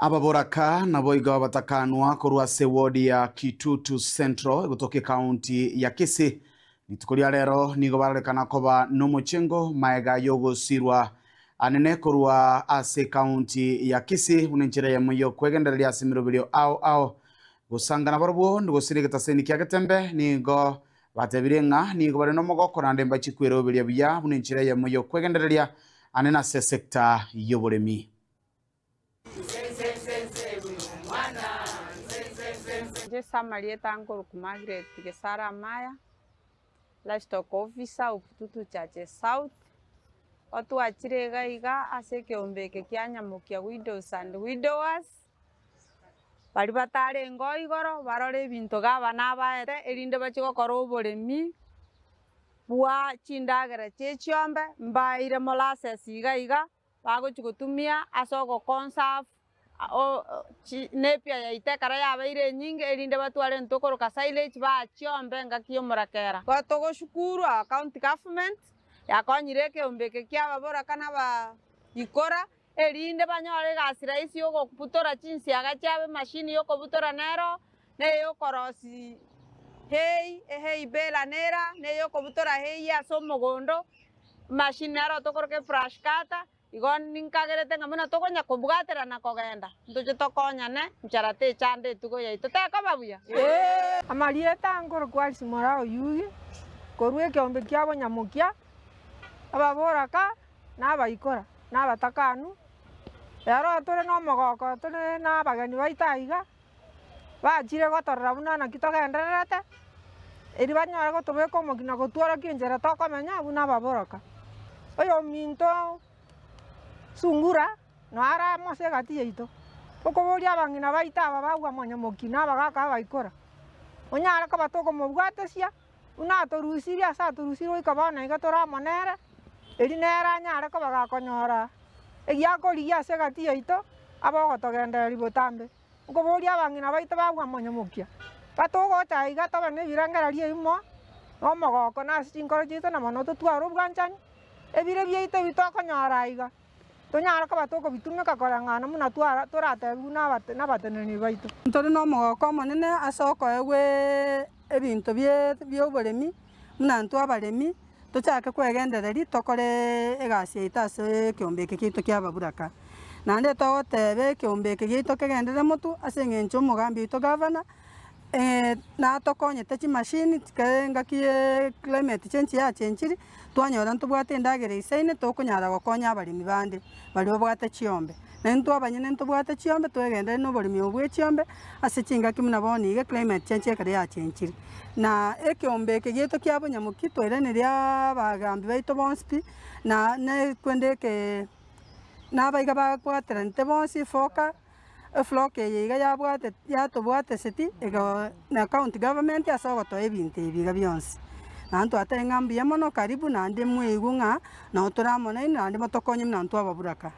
Ababoraka na boiga batakanwa kurwa se wodi ya Kitutu Central gutoke county ya Kisii nitukuria rero nigo bararekana koba n'omuchengo maega yogo sirwa anene kurwa ase county ya Kisii unenchera ya muyo kwegendereria asimiro bilio ao gusangana barbo ndugusirigita seni kya gatembe nigo batebirenga nigo bare no mogoko nande mbachikwero bilia bya unenchera ya muyo kwegendereria anena se sector yoburemi. Jesa Marieta Angolo Margaret Gesara Maya, livestock officer Kitutu Chache South. Watu wachirega iga ase kiombeke kia nyamukia widows and widowers. Bari batare ngo igoro barore bintu gaba nabaete erinde bachigokora oboremi bwa chindagera chechiombe mbaire molasses iga bagochigutumia asogo conserve nepia ya itekara yabaire nyingi erinde batware ntokoroka silage ba chiombe ngakio murakera gotogo shukuru county government yakonyireke ombeke kia babora kana ba ikora erinde banyore gasira isi yogo kuputora chinsi agachabe machine yoko butora nero ne yokorosi hey bela nera ne yoko butora hey ya somogondo machine aro tokoroke fresh kata igon ninkagerete ngamuna tokonya kubwatera na kogenda nduje tokonya ne mcharate chande tuko yaito taka babuya Amarieta Angolo kwalisi morao yugi korwe kiombe kyabo nyamukia ababoraka nabaikora nabatakanu rero atore no mogoko tone nabagani baitaiga bachire gotorera buna na kitogendererete eri banyore gotobeka omogina gotwara kinjera tokomenya buna baboraka oyo minto sungura no ara mose gati yaito okoboria abangina baita aba bagwa monyamokina abagaka baikora onyara ka batoko mobwatesia una torusiria asa torusiro ikabana igatora monere eri nera nyara ka bagakonyora egiakori ase gati yaito abogotogendera botambe okoboria abangina baita bagwa monyamokia batogota iga tabane birangereria imo no mogoko na sinkoro jito na monoto twaro bwanchani ebire byeite bitokonyora iga tonyara ka batoko bitumeka korangana muna twara torate buna nabateneni baito ntori no mogoko monene asoko ewe ebinto byoboremi muna ntu abaremi tochake kwegendereri tokore egasi yaita ase kiombeke kiito kia baburaka nande togotebe kiombeke giito kegendere motu ase eng'encho omogambi oito gavana natokonyete chimashini ngakie climate change yachenchiri twanyora ntobwate endagera isaine tokonyara gokonya abaremi bande bari babwate chiombe nento abanyene ntobwate chiombe twegendere noboremi obwe chiombe ase chingaki muna boni iga climate change ekare yachenchiri na ekiombeke giito kia bonyamoki twereneria abagambi baito bonsi na kwendeke nabaiga bagwateranite bonsi foka floke yiga yatobwate seti na county government asogotoa ebinto ebiga bionsi nantu ate ng'ambi ya mono karibu nande mwigu ng'a no turamona nande motokonye nantu ababuraka